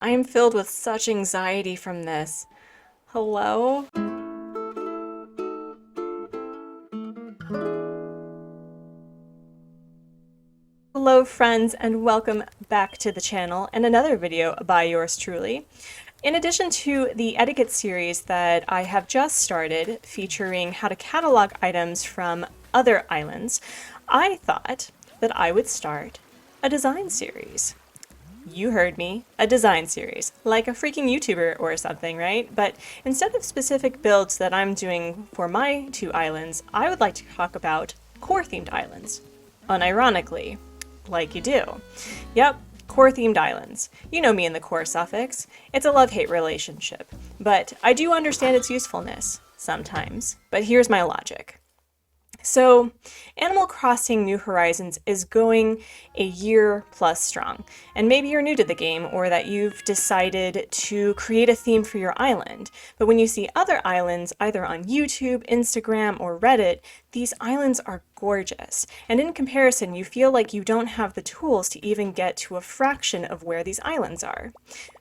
I am filled with such anxiety from this. Hello? Hello friends, and welcome back to the channel and another video by yours truly. In addition to the etiquette series that I have just started featuring how to catalog items from other islands, I thought that I would start a design series. You heard me, a design series, like a freaking YouTuber or something, right? But instead of specific builds that I'm doing for my two islands, I would like to talk about core-themed islands. Unironically, like you do. Yep, core-themed islands. You know me and the core suffix. It's a love-hate relationship, but I do understand its usefulness, sometimes. But here's my logic. So, Animal Crossing New Horizons is going a year plus strong, and maybe you're new to the game or that you've decided to create a theme for your island. But when you see other islands, either on YouTube, Instagram, or Reddit, these islands are gorgeous. And in comparison, you feel like you don't have the tools to even get to a fraction of where these islands are.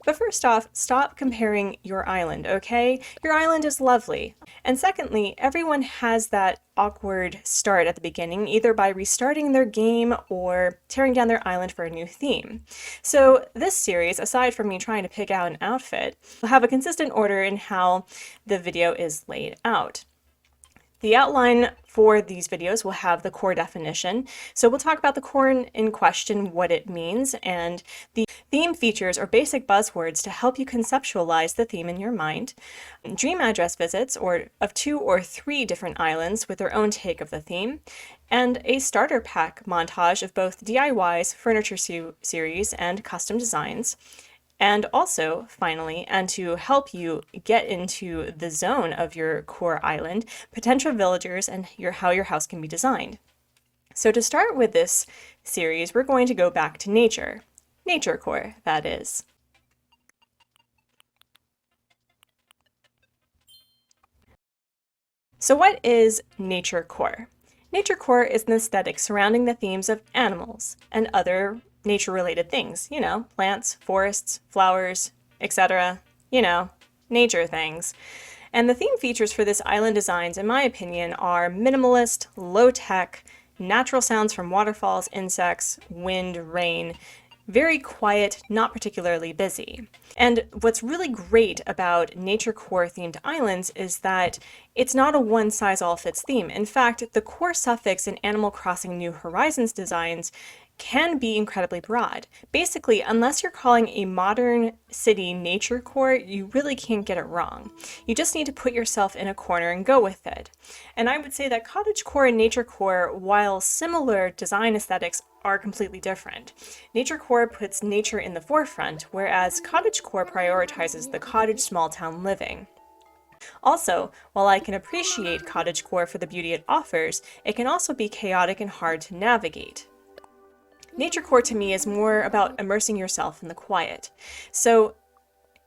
But first off, stop comparing your island, okay? Your island is lovely. And secondly, everyone has that awkward start at the beginning, either by restarting their game or tearing down their island for a new theme. So this series, aside from me trying to pick out an outfit, will have a consistent order in how the video is laid out. The outline for these videos will have the core definition. So we'll talk about the core in question, what it means, and the theme features or basic buzzwords to help you conceptualize the theme in your mind. Dream address visits of 2 or 3 different islands with their own take of the theme. And a starter pack montage of both DIYs, furniture series, and custom designs. And also, finally, and to help you get into the zone of your core island, potential villagers and how your house can be designed. So to start with this series, we're going to go back to nature. Naturecore, that is. So what is Naturecore? Naturecore is an aesthetic surrounding the themes of animals and other nature-related things, you know, plants, forests, flowers, etc., you know, nature things. And the theme features for this island designs, in my opinion, are minimalist, low-tech, natural sounds from waterfalls, insects, wind, rain, very quiet, not particularly busy. And what's really great about Naturecore themed islands is that it's not a one-size-all-fits theme. In fact, the core suffix in Animal Crossing New Horizons designs can be incredibly broad. Basically, unless you're calling a modern city Naturecore, you really can't get it wrong. You just need to put yourself in a corner and go with it. And I would say that cottagecore and Naturecore, while similar design aesthetics, are completely different. Naturecore puts nature in the forefront, whereas cottagecore prioritizes the cottage small town living. Also, while I can appreciate cottagecore for the beauty it offers, it can also be chaotic and hard to navigate. Naturecore to me is more about immersing yourself in the quiet. So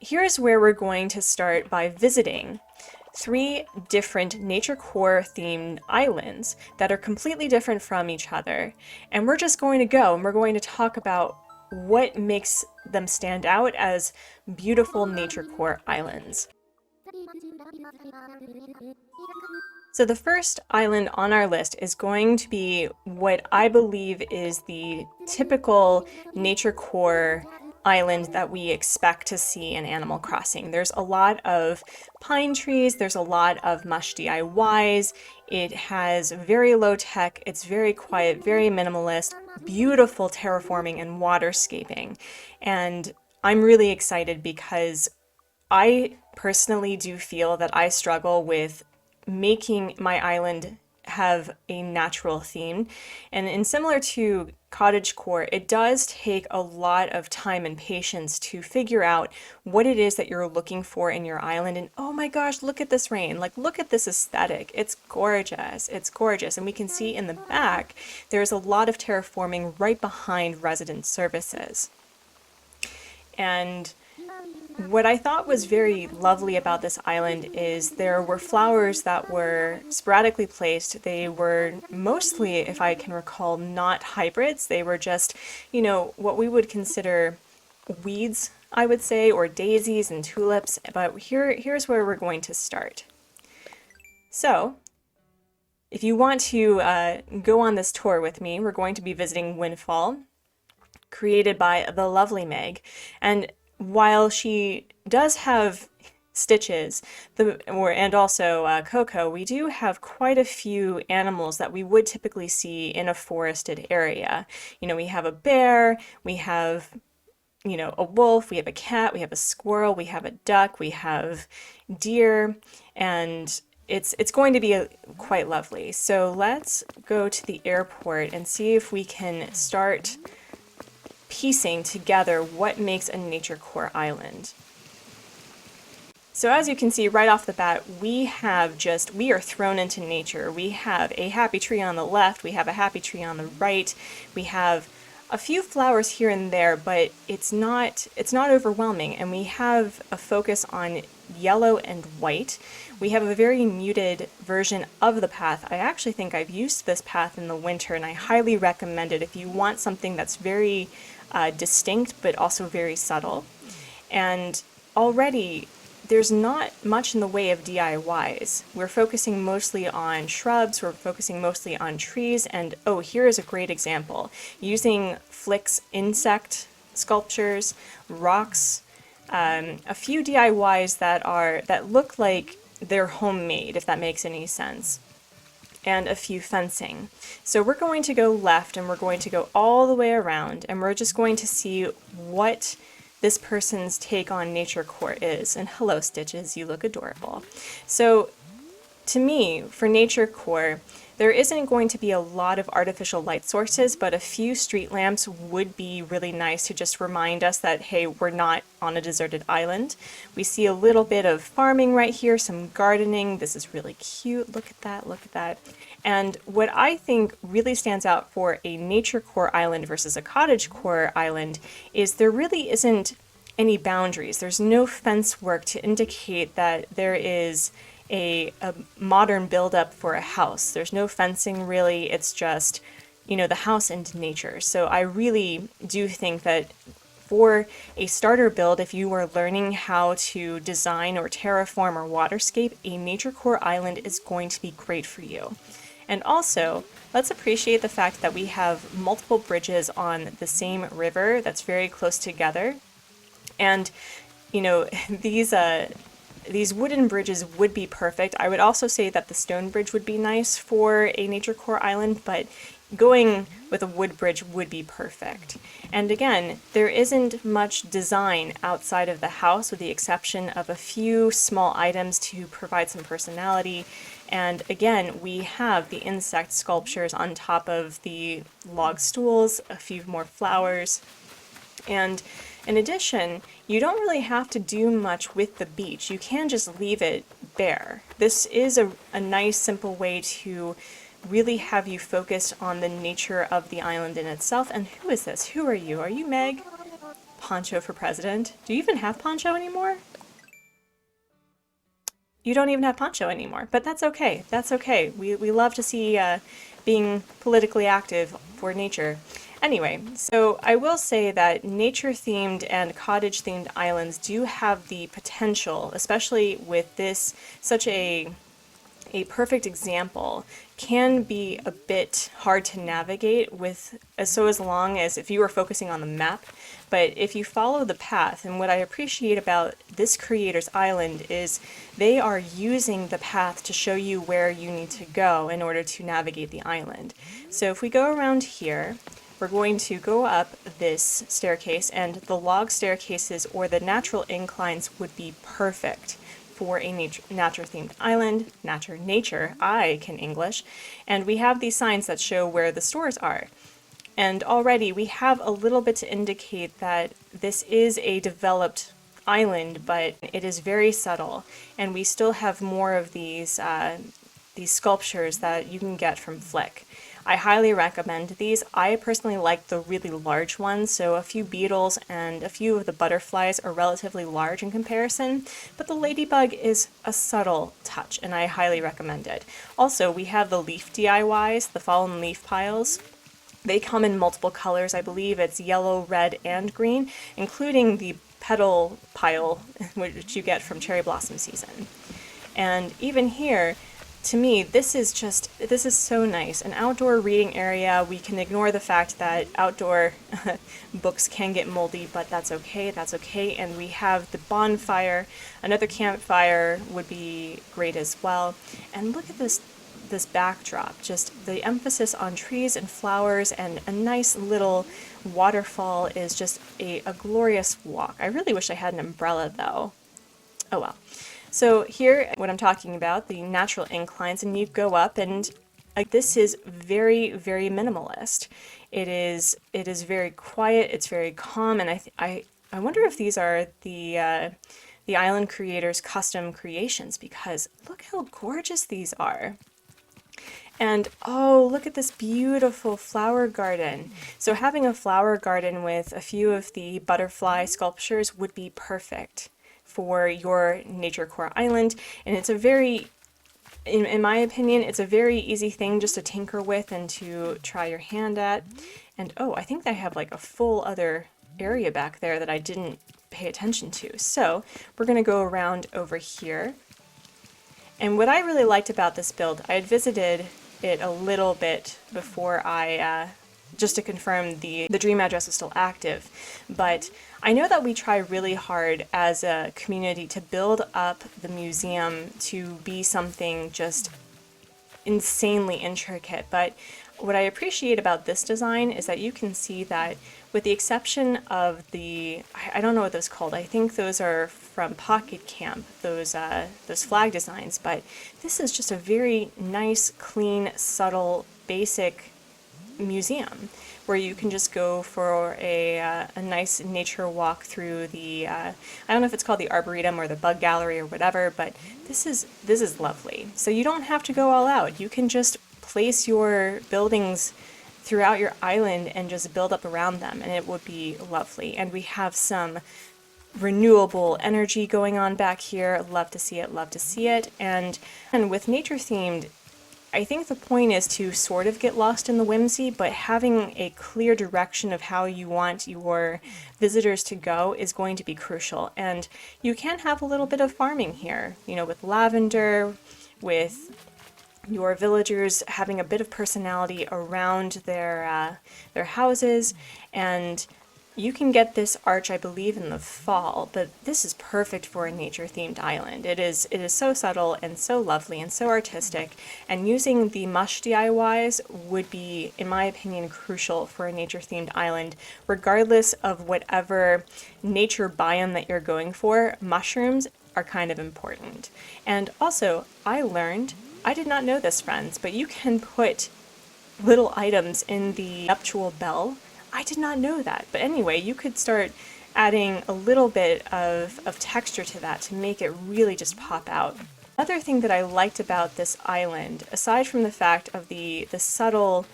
here's where we're going to start by visiting 3 different Naturecore themed islands that are completely different from each other. And we're just going to go and we're going to talk about what makes them stand out as beautiful Naturecore islands. So the first island on our list is going to be what I believe is the typical Naturecore island that we expect to see in Animal Crossing. There's a lot of pine trees, there's a lot of mush DIYs, it has very low tech, it's very quiet, very minimalist, beautiful terraforming and waterscaping. And I'm really excited because I personally do feel that I struggle with making my island have a natural theme. And in similar to cottagecore, it does take a lot of time and patience to figure out what it is that you're looking for in your island. And oh my gosh, look at this rain. Like, look at this aesthetic. It's gorgeous. It's gorgeous. And we can see in the back, there's a lot of terraforming right behind resident services. And what I thought was very lovely about this island is there were flowers that were sporadically placed. They were mostly, if I can recall, not hybrids. They were just, you know, what we would consider weeds I would say, or daisies and tulips, but here's where we're going to start. So, if you want to go on this tour with me, we're going to be visiting Windfall, created by the lovely Meg. And while she does have Stitches, and also Coco, we do have quite a few animals that we would typically see in a forested area. You know, we have a bear, we have, you know, a wolf, we have a cat, we have a squirrel, we have a duck, we have deer, and it's going to be quite lovely. So let's go to the airport and see if we can start piecing together what makes a Naturecore island. So as you can see right off the bat, we are thrown into nature. We have a happy tree on the left, we have a happy tree on the right, we have a few flowers here and there, but it's not overwhelming, and we have a focus on yellow and white. We have a very muted version of the path. I actually think I've used this path in the winter, and I highly recommend it if you want something that's very distinct but also very subtle. And already there's not much in the way of DIYs. We're focusing mostly on shrubs, we're focusing mostly on trees, and oh, here is a great example. Using Flick's insect sculptures, rocks, a few DIYs that look like they're homemade, if that makes any sense, and a few fencing. So we're going to go left, and we're going to go all the way around, and we're just going to see what this person's take on Naturecore is. And hello, Stitches, you look adorable. So to me, for Naturecore, there isn't going to be a lot of artificial light sources, but a few street lamps would be really nice to just remind us that, hey, we're not on a deserted island. We see a little bit of farming right here, some gardening. This is really cute. Look at that, look at that. And what I think really stands out for a Naturecore island versus a cottagecore island is there really isn't any boundaries. There's no fence work to indicate that there is a modern build-up for a house. There's no fencing really, it's just, you know, the house and nature. So I really do think that for a starter build, if you are learning how to design or terraform or waterscape, a Naturecore island is going to be great for you. And also, let's appreciate the fact that we have multiple bridges on the same river that's very close together. And, you know, these wooden bridges would be perfect. I would also say that the stone bridge would be nice for a Naturecore island, but going with a wood bridge would be perfect. And again, there isn't much design outside of the house with the exception of a few small items to provide some personality. And again, we have the insect sculptures on top of the log stools, a few more flowers. And in addition, you don't really have to do much with the beach. You can just leave it bare. This is a nice, simple way to really have you focus on the nature of the island in itself. And who is this? Who are you? Are you Meg? Poncho for president? Do you even have Poncho anymore? You don't even have Poncho anymore, but that's okay. That's okay. We love to see being politically active for nature. Anyway, so I will say that nature-themed and cottage-themed islands do have the potential, especially with this, such a perfect example, can be a bit hard to navigate with, as long as if you are focusing on the map. But if you follow the path, and what I appreciate about this creator's island is they are using the path to show you where you need to go in order to navigate the island. So if we go around here, we're going to go up this staircase, and the log staircases or the natural inclines would be perfect for a nature-themed island. Nature, I can English. And we have these signs that show where the stores are. And already we have a little bit to indicate that this is a developed island, but it is very subtle. And we still have more of these sculptures that you can get from Flick. I highly recommend these. I personally like the really large ones, so a few beetles and a few of the butterflies are relatively large in comparison, but the ladybug is a subtle touch, and I highly recommend it. Also, we have the leaf DIYs, the fallen leaf piles. They come in multiple colors. I believe it's yellow, red, and green, including the petal pile, which you get from cherry blossom season. And even here, to me, this is so nice. An outdoor reading area. We can ignore the fact that outdoor books can get moldy, but that's okay, And we have the bonfire. Another campfire would be great as well. And look at this backdrop, just the emphasis on trees and flowers, and a nice little waterfall is just a glorious walk. I really wish I had an umbrella though. Oh well. So here, what I'm talking about, the natural inclines, and you go up, and this is very, very minimalist. It is very quiet. It's very calm, and I wonder if these are the island creators' custom creations, because look how gorgeous these are. And oh, look at this beautiful flower garden. So having a flower garden with a few of the butterfly sculptures would be perfect for your Naturecore island. And it's a very, in my opinion, it's a very easy thing just to tinker with and to try your hand at. And oh, I think I have like a full other area back there that I didn't pay attention to. So we're gonna go around over here. And what I really liked about this build, I had visited it a little bit before just to confirm the dream address is still active, but I know that we try really hard as a community to build up the museum to be something just insanely intricate, but what I appreciate about this design is that you can see that with the exception of I don't know what those are called, I think those are from Pocket Camp, those flag designs, but this is just a very nice, clean, subtle, basic museum where you can just go for a nice nature walk through I don't know if it's called the Arboretum or the Bug Gallery or whatever, but this is lovely. So you don't have to go all out. You can just place your buildings throughout your island and just build up around them, and it would be lovely. And we have some renewable energy going on back here. Love to see it, love to see it. And with nature themed, I think the point is to sort of get lost in the whimsy, but having a clear direction of how you want your visitors to go is going to be crucial. And you can have a little bit of farming here, you know, with lavender, with your villagers having a bit of personality around their houses, and you can get this arch, I believe, in the fall, but this is perfect for a nature-themed island. It is so subtle and so lovely and so artistic, and using the mush DIYs would be, in my opinion, crucial for a nature-themed island, regardless of whatever nature biome that you're going for. Mushrooms are kind of important. And also, I did not know this, friends, but you can put little items in the nuptial bell. I did not know that. But anyway, you could start adding a little bit of texture to that to make it really just pop out. Another thing that I liked about this island, aside from the fact of the subtle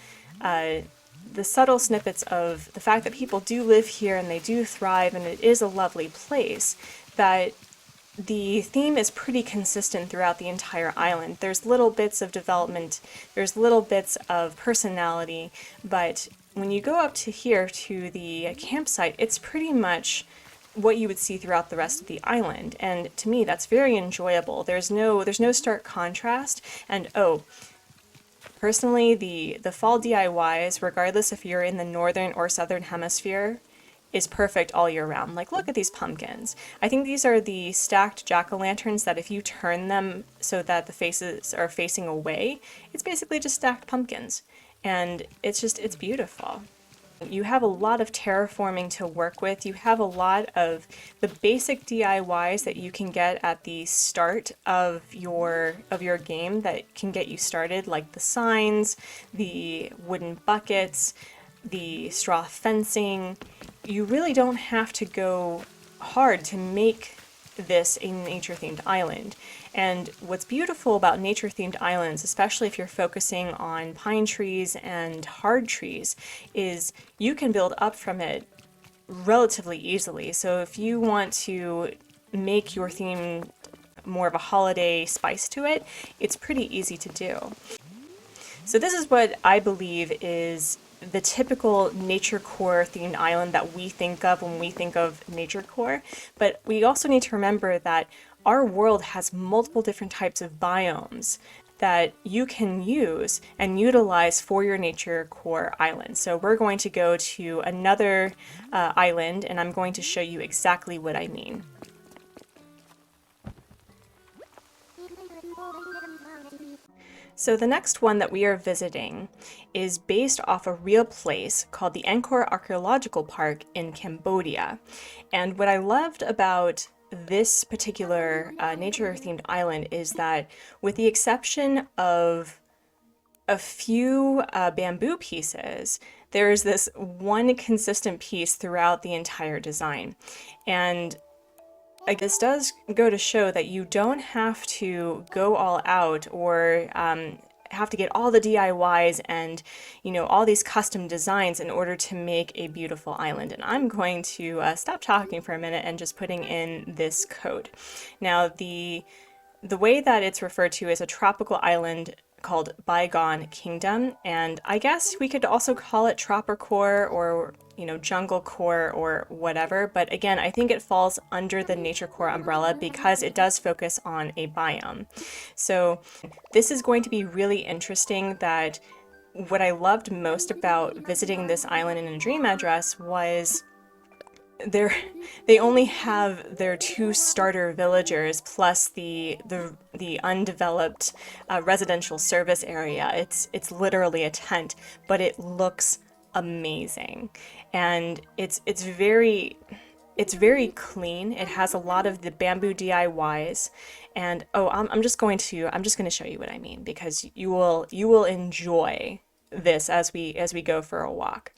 snippets of the fact that people do live here and they do thrive and it is a lovely place, that the theme is pretty consistent throughout the entire island. There's little bits of development, there's little bits of personality, but when you go up to here to the campsite, it's pretty much what you would see throughout the rest of the island. And to me, that's very enjoyable. There's no stark contrast. And oh, personally, the fall DIYs, regardless if you're in the northern or southern hemisphere, is perfect all year round. Like, look at these pumpkins. I think these are the stacked jack-o'-lanterns that if you turn them so that the faces are facing away, it's basically just stacked pumpkins. And it's beautiful. You have a lot of terraforming to work with. You have a lot of the basic DIYs that you can get at the start of your game that can get you started, like the signs, the wooden buckets, the straw fencing. You really don't have to go hard to make this a nature-themed island. And what's beautiful about nature-themed islands, especially if you're focusing on pine trees and hard trees, is you can build up from it relatively easily. So if you want to make your theme more of a holiday spice to it, it's pretty easy to do. So this is what I believe is the typical Naturecore themed island that we think of when we think of Naturecore, but we also need to remember that our world has multiple different types of biomes that you can use and utilize for your Naturecore island. So we're going to go to another island, and I'm going to show you exactly what I mean. So the next one that we are visiting is based off a real place called the Angkor Archaeological Park in Cambodia. And what I loved about this particular nature-themed island is that, with the exception of a few bamboo pieces, there is this one consistent piece throughout the entire design. And this does go to show that you don't have to go all out or have to get all the DIYs and, you know, all these custom designs in order to make a beautiful island. And I'm going to stop talking for a minute and just putting in this code. Now, the way that it's referred to is a tropical island called Bygone Kingdom, and I guess we could also call it Tropicore or, you know, Jungle Core or whatever, but again, I think it falls under the Naturecore umbrella because it does focus on a biome. So this is going to be really interesting. That what I loved most about visiting this island in a dream address was they only have their 2 starter villagers plus the undeveloped residential service area. It's literally a tent, but it looks amazing, and it's very clean. It has a lot of the bamboo DIYs, and oh, I'm just going to show you what I mean, because you will enjoy this as we go for a walk.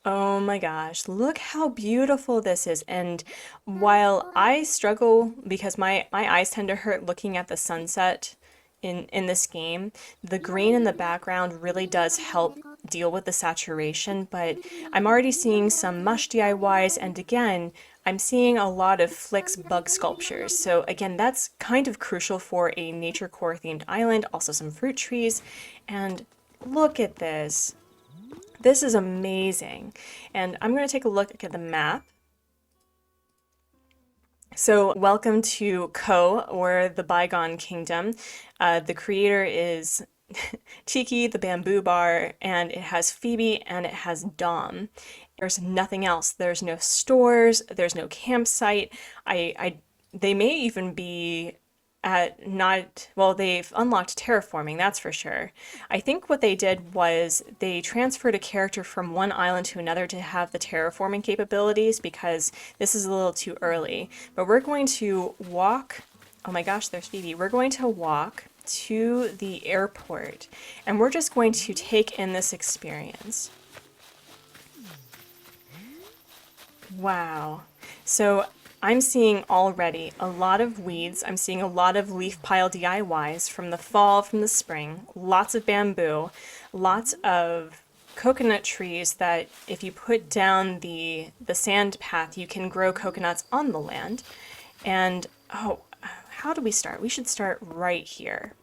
Oh my gosh, look how beautiful this is. And while I struggle because my eyes tend to hurt looking at the sunset in this game, the green in the background really does help deal with the saturation, but I'm already seeing some mush DIYs, and again, I'm seeing a lot of Flick's bug sculptures. So again, that's kind of crucial for a Naturecore themed island, also some fruit trees, and look at this. This is amazing. And I'm going to take a look at the map. So welcome to Ko, or the Bygone Kingdom. The creator is Tiki, the bamboo bar, and it has Phoebe and it has Dom. There's nothing else. There's no stores, there's no campsite. They may even be they've unlocked terraforming, that's for sure. I think what they did was they transferred a character from one island to another to have the terraforming capabilities, because this is a little too early. But we're going to walk, oh my gosh, there's Phoebe. We're going to walk to the airport, and we're just going to take in this experience. Wow. So I'm seeing already a lot of weeds. I'm seeing a lot of leaf pile DIYs from the fall, from the spring, lots of bamboo, lots of coconut trees that if you put down the sand path, you can grow coconuts on the land. And oh, how do we start? We should start right here.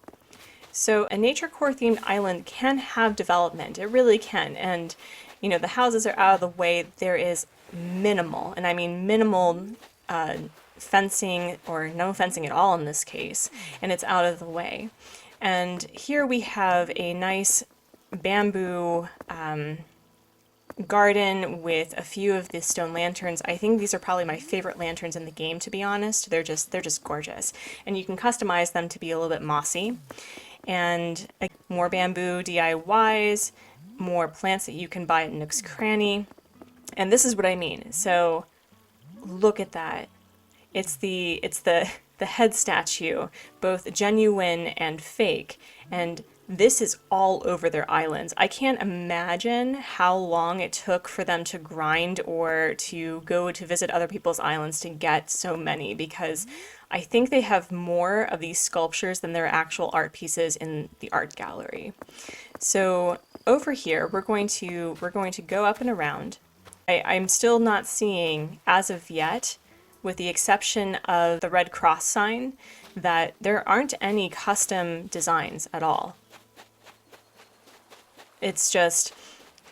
So a Naturecore themed island can have development. It really can. And, you know, the houses are out of the way. There is minimal, and I mean minimal, fencing, or no fencing at all in this case, and it's out of the way. And here we have a nice bamboo garden with a few of the stone lanterns. I think these are probably my favorite lanterns in the game, to be honest. They're just gorgeous, and you can customize them to be a little bit mossy. And more bamboo DIYs, more plants that you can buy at Nook's Cranny. And this is what I mean. So look at that. It's the head statue, both genuine and fake. And this is all over their islands. I can't imagine how long it took for them to grind or to go to visit other people's islands to get so many, because I think they have more of these sculptures than their actual art pieces in the art gallery. So over here, we're going to go up and around. I'm still not seeing, as of yet, with the exception of the Red Cross sign, that there aren't any custom designs at all. It's just,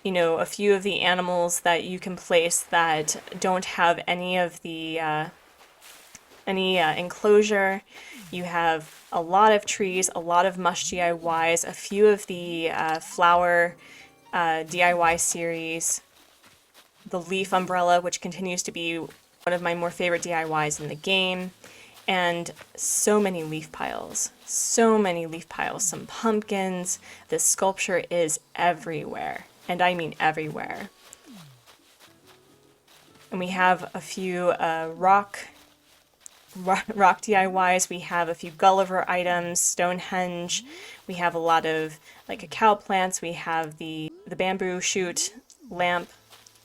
you know, a few of the animals that you can place that don't have any of the enclosure. You have a lot of trees, a lot of mush DIYs, a few of the flower DIY series, the leaf umbrella, which continues to be one of my more favorite DIYs in the game, and so many leaf piles. So many leaf piles, some pumpkins. This sculpture is everywhere, and I mean everywhere. And we have a few rock DIYs. We have a few Gulliver items, Stonehenge. We have a lot of like cacao plants. We have the bamboo shoot lamp,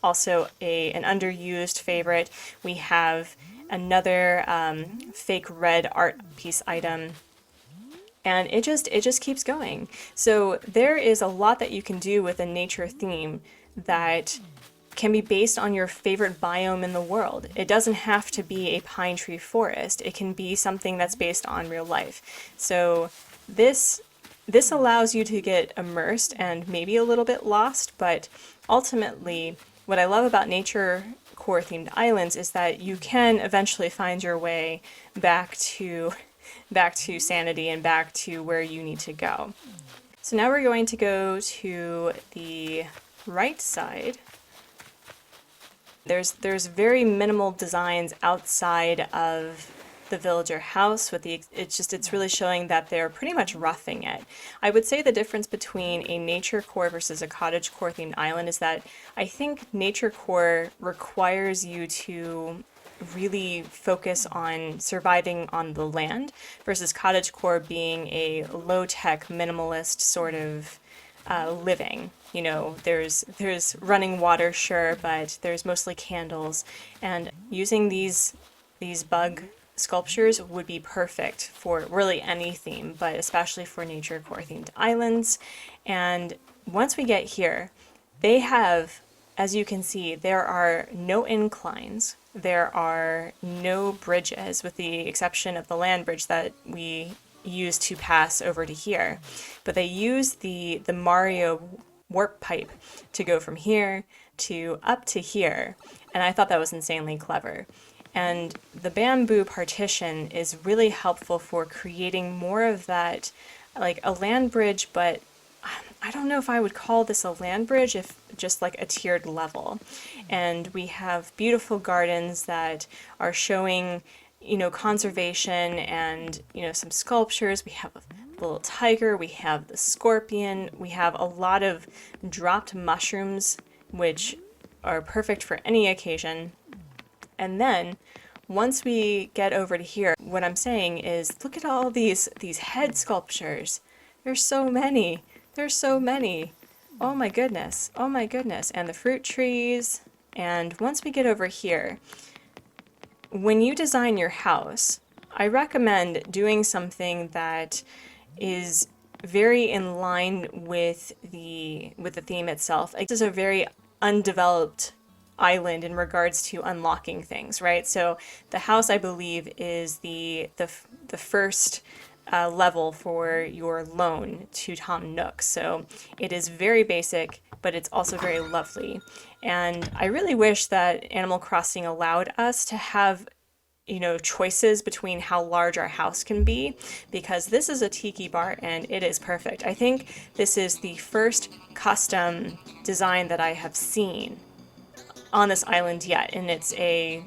also an underused favorite. We have another fake red art piece item. And it just keeps going. So there is a lot that you can do with a nature theme that can be based on your favorite biome in the world. It doesn't have to be a pine tree forest. It can be something that's based on real life. So this allows you to get immersed and maybe a little bit lost, but ultimately what I love about Naturecore themed islands is that you can eventually find your way back to sanity and back to where you need to go. So now we're going to go to the right side. There's very minimal designs outside of the villager house. It's really showing that they're pretty much roughing it. I would say the difference between a Naturecore versus a cottagecore themed island is that I think Naturecore requires you to really focus on surviving on the land versus cottagecore being a low-tech minimalist sort of living. You know, there's running water, sure, but there's mostly candles, and using these bug sculptures would be perfect for really any theme, but especially for Naturecore themed islands. And once we get here, they have, as you can see, there are no inclines, there are no bridges, with the exception of the land bridge that we use to pass over to here. But they use the Mario warp pipe to go from here to up to here, and I thought that was insanely clever. And the bamboo partition is really helpful for creating more of that, like a land bridge, but I don't know if I would call this a land bridge, if just like a tiered level. And we have beautiful gardens that are showing, you know, conservation and, you know, some sculptures. We have a little tiger, we have the scorpion, we have a lot of dropped mushrooms, which are perfect for any occasion. And then once we get over to here, what I'm saying is, look at all these head sculptures. There's so many. There's so many. Oh my goodness. Oh my goodness. And the fruit trees. And once we get over here, when you design your house, I recommend doing something that is very in line with the theme itself. Like, this is a very undeveloped island in regards to unlocking things, right? So the house, I believe, is the first level for your loan to Tom Nook. So it is very basic, but it's also very lovely. And I really wish that Animal Crossing allowed us to have, you know, choices between how large our house can be, because this is a tiki bar and it is perfect. I think this is the first custom design that I have seen on this island yet, and it's a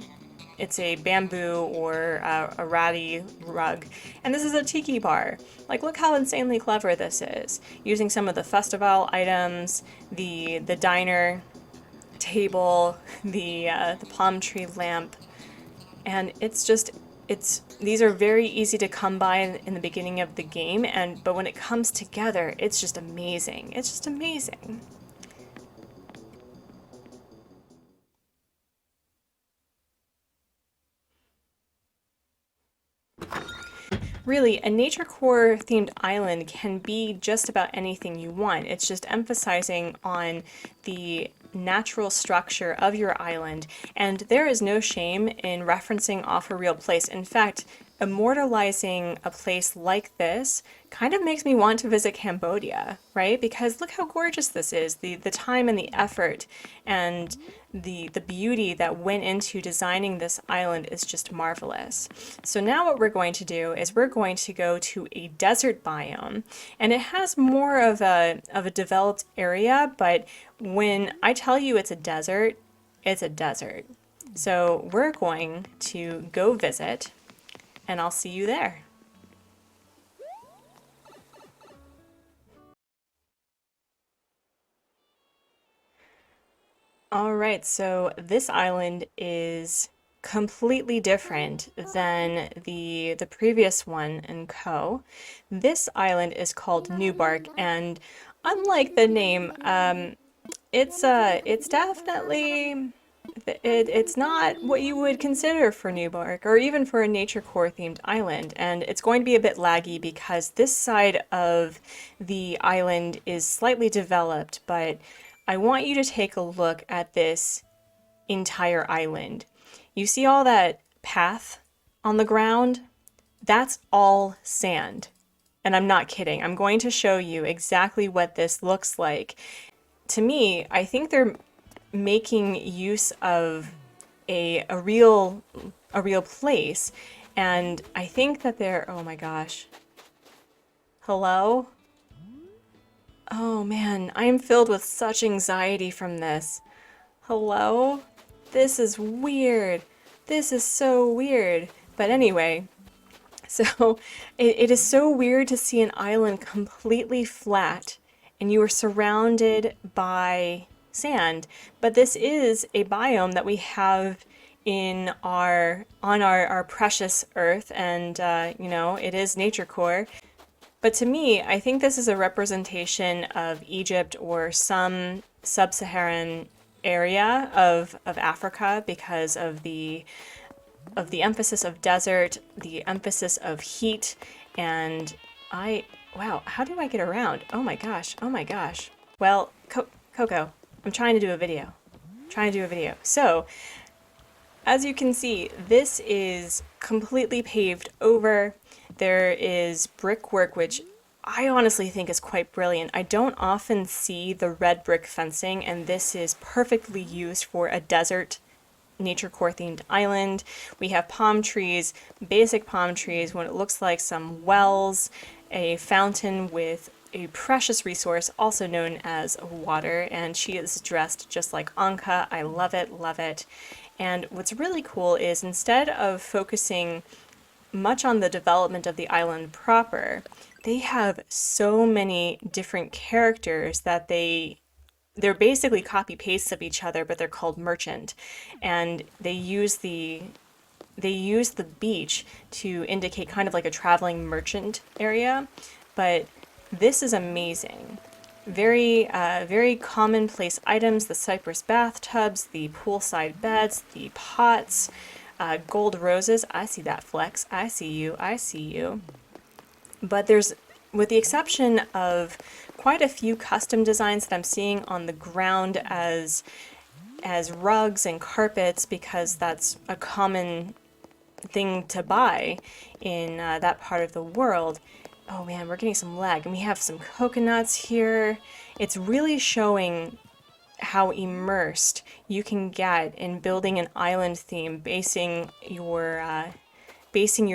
bamboo or a ratty rug, and this is a tiki bar. Like, look how insanely clever this is, using some of the festival items, the diner table, the palm tree lamp, and these are very easy to come by in the beginning of the game, but when it comes together, it's just amazing. It's just amazing. Really, a Naturecore themed island can be just about anything you want. It's just emphasizing on the natural structure of your island, and there is no shame in referencing off a real place. In fact, immortalizing a place like this kind of makes me want to visit Cambodia, right? Because look how gorgeous this is. The time and the effort and the beauty that went into designing this island is just marvelous. So now what we're going to do is we're going to go to a desert biome, and it has more of a developed area, but when I tell you it's a desert, it's a desert. So we're going to go visit, and I'll see you there. All right, so this island is completely different than the previous one in Co. This island is called Newbark, and unlike the name, it's definitely it's not what you would consider for Newbark or even for a Naturecore themed island, and it's going to be a bit laggy because this side of the island is slightly developed, but I want you to take a look at this entire island. You see all that path on the ground? That's all sand. And I'm not kidding. I'm going to show you exactly what this looks like. To me, I think they're making use of a real place, and I think that they're, oh my gosh. Hello? Oh man, I am filled with such anxiety from this. Hello? This is weird. This is so weird. But anyway, so it is so weird to see an island completely flat and you are surrounded by sand. But this is a biome that we have in on our precious Earth, and you know, it is Naturecore. But to me, I think this is a representation of Egypt or some sub-Saharan area of Africa because of the emphasis of desert, the emphasis of heat, and wow, how do I get around? Oh my gosh, oh my gosh. Well, Coco, I'm trying to do a video. So, as you can see, this is completely paved over. There is brickwork, which I honestly think is quite brilliant. I don't often see the red brick fencing, and this is perfectly used for a desert Naturecore themed island. We have palm trees, basic palm trees, what it looks like some wells, a fountain with a precious resource also known as water, and she is dressed just like Anka. I love it, love it. And what's really cool is instead of focusing much on the development of the island proper, they have so many different characters that they're basically copy pastes of each other, but they're called merchant, and they use the beach to indicate kind of like a traveling merchant area. But this is amazing. Very commonplace items: the cypress bathtubs, the poolside beds, the pots, gold roses. I see that, Flex. I see you. I see you. But there's, with the exception of quite a few custom designs that I'm seeing on the ground as rugs and carpets, because that's a common thing to buy in that part of the world. Oh man, we're getting some lag. And we have some coconuts here. It's really showing how immersed you can get in building an island theme, basing your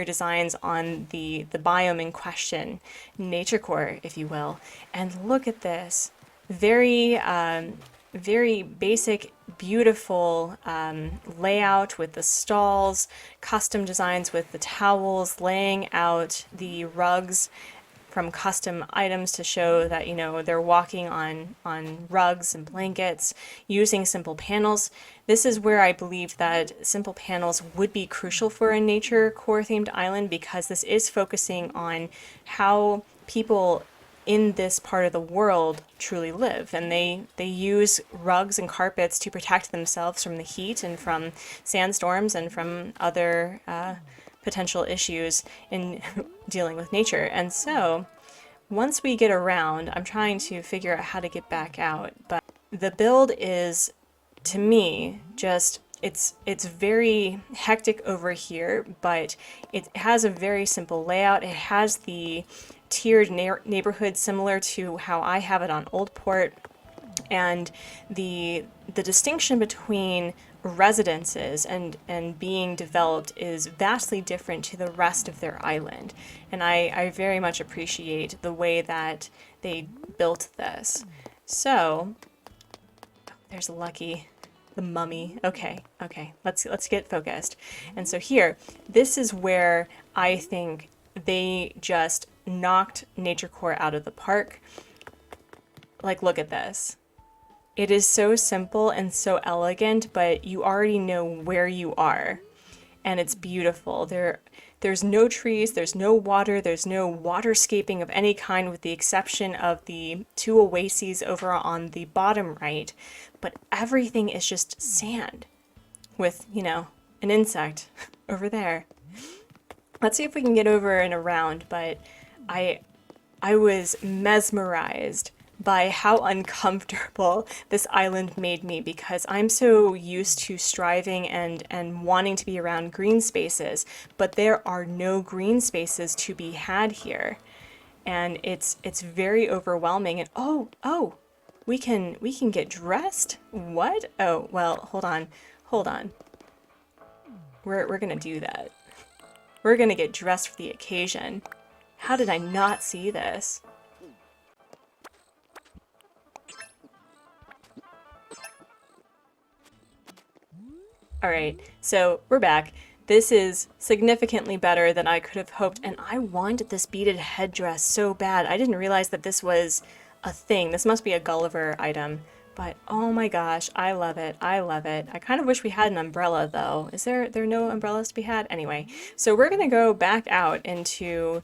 designs on the biome in question, Naturecore, if you will. And look at this, very basic, beautiful layout with the stalls, custom designs with the towels, laying out the rugs from custom items to show that, you know, they're walking on rugs and blankets, using simple panels. This is where I believe that simple panels would be crucial for a Naturecore themed island, because this is focusing on how people in this part of the world truly live, and they use rugs and carpets to protect themselves from the heat and from sandstorms and from other potential issues in dealing with nature. And so once we get around, I'm trying to figure out how to get back out, but the build is, to me, just it's very hectic over here, but it has a very simple layout. It has the tiered neighborhood similar to how I have it on Old Port, and the distinction between residences and being developed is vastly different to the rest of their island. And I very much appreciate the way that they built this. So, there's Lucky, the mummy. Okay, let's get focused. And so here, this is where I think they just knocked Naturecore out of the park. Like, look at this. It is so simple and so elegant, but you already know where you are. And it's beautiful. There's no trees, there's no water, there's no waterscaping of any kind with the exception of the two oases over on the bottom right. But everything is just sand with, you know, an insect over there. Let's see if we can get over and around, but I was mesmerized by how uncomfortable this island made me, because I'm so used to striving and wanting to be around green spaces, but there are no green spaces to be had here. And it's very overwhelming. And oh, we can get dressed? What? Oh, well, hold on. We're gonna do that. We're gonna get dressed for the occasion. How did I not see this? All right, so we're back. This is significantly better than I could have hoped, and I wanted this beaded headdress so bad. I didn't realize that this was a thing. This must be a Gulliver item, but oh my gosh, I love it. I love it. I kind of wish we had an umbrella though. Is there no umbrellas to be had? Anyway, so we're gonna go back out into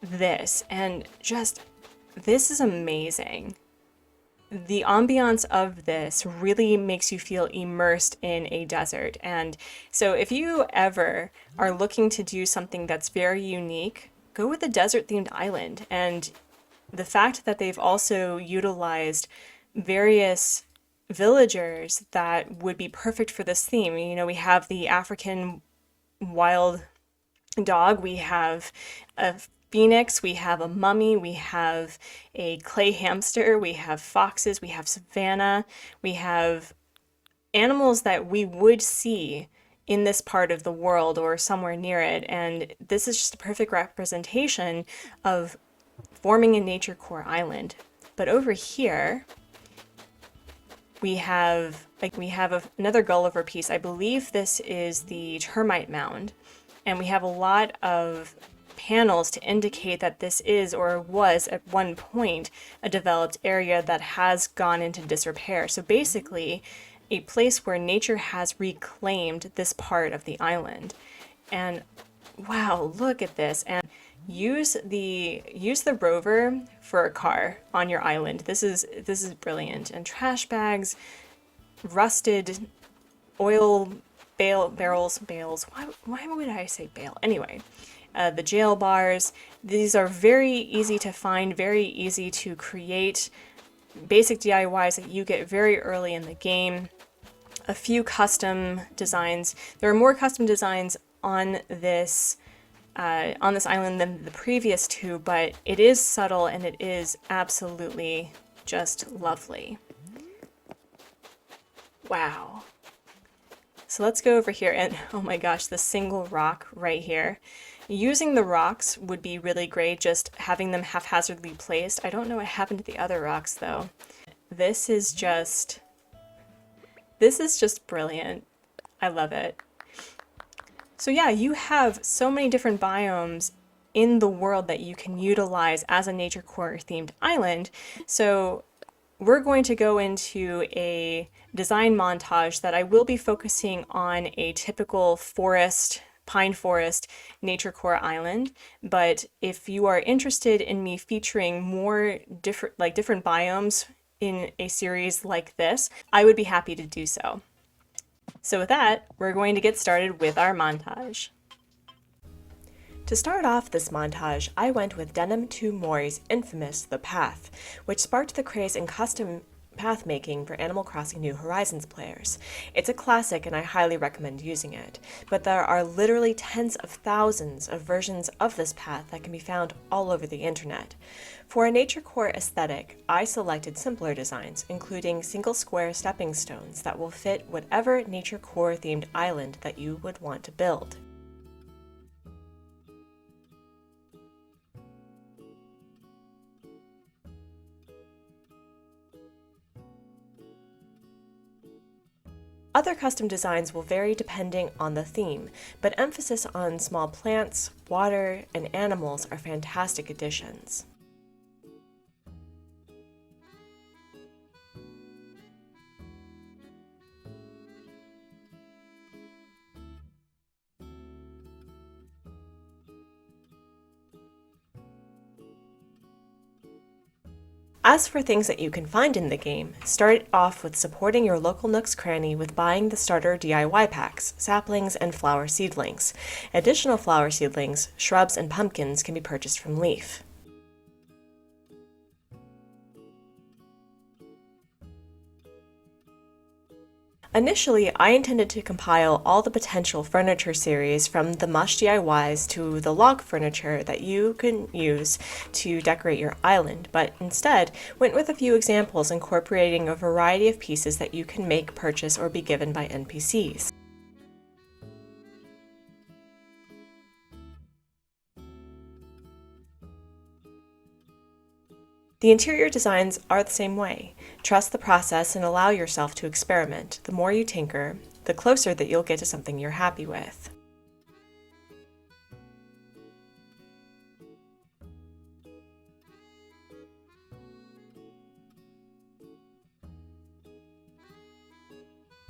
this, and just, this is amazing. The ambiance of this really makes you feel immersed in a desert. And so if you ever are looking to do something that's very unique, go with a desert themed island. And the fact that they've also utilized various villagers that would be perfect for this theme. You know, we have the African wild dog, we have a phoenix, we have a mummy, we have a clay hamster, we have foxes, we have savannah, we have animals that we would see in this part of the world or somewhere near it. And this is just a perfect representation of forming a Naturecore island. But over here, we have another Gulliver piece. I believe this is the termite mound. And we have a lot of panels to indicate that this is, or was at one point, a developed area that has gone into disrepair. So basically, a place where nature has reclaimed this part of the island. And wow, look at this. And use the rover for a car on your island. This is brilliant. And trash bags, rusted oil bales. Why would I say bale? Anyway, the jail bars. These are very easy to find, very easy to create. Basic DIYs that you get very early in the game. A few custom designs. There are more custom designs on this island than the previous two, but it is subtle and it is absolutely just lovely. Wow. So let's go over here, and oh my gosh, the single rock right here. Using the rocks would be really great, just having them haphazardly placed. I don't know what happened to the other rocks though. This is just brilliant. I love it. So yeah, you have so many different biomes in the world that you can utilize as a Naturecore themed island. So we're going to go into a design montage that I will be focusing on a typical forest, pine forest Naturecore island. But if you are interested in me featuring more different biomes in a series like this, I would be happy to do so. So with that, we're going to get started with our montage. To start off this montage, I went with Denim 2 Mori's infamous The Path, which sparked the craze in custom path making for Animal Crossing New Horizons players. It's a classic and I highly recommend using it, but there are literally tens of thousands of versions of this path that can be found all over the internet. For a Naturecore aesthetic, I selected simpler designs, including single square stepping stones that will fit whatever Naturecore themed island that you would want to build. Other custom designs will vary depending on the theme, but emphasis on small plants, water, and animals are fantastic additions. As for things that you can find in the game, start off with supporting your local Nook's Cranny with buying the starter DIY packs, saplings, and flower seedlings. Additional flower seedlings, shrubs, and pumpkins can be purchased from Leaf. Initially, I intended to compile all the potential furniture series from the Mush DIYs to the log furniture that you can use to decorate your island, but instead went with a few examples incorporating a variety of pieces that you can make, purchase, or be given by NPCs. The interior designs are the same way. Trust the process and allow yourself to experiment. The more you tinker, the closer that you'll get to something you're happy with.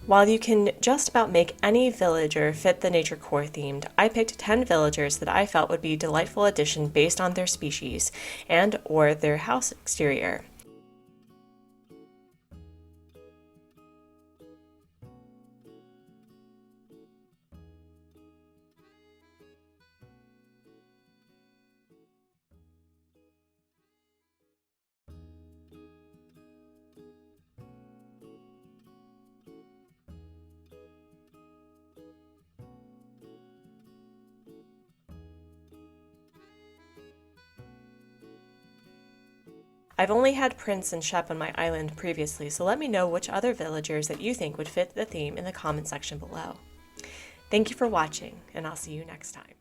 While you can just about make any villager fit the Naturecore themed, I picked 10 villagers that I felt would be a delightful addition based on their species and or their house exterior. I've only had Prince and Shep on my island previously, so let me know which other villagers that you think would fit the theme in the comment section below. Thank you for watching, and I'll see you next time.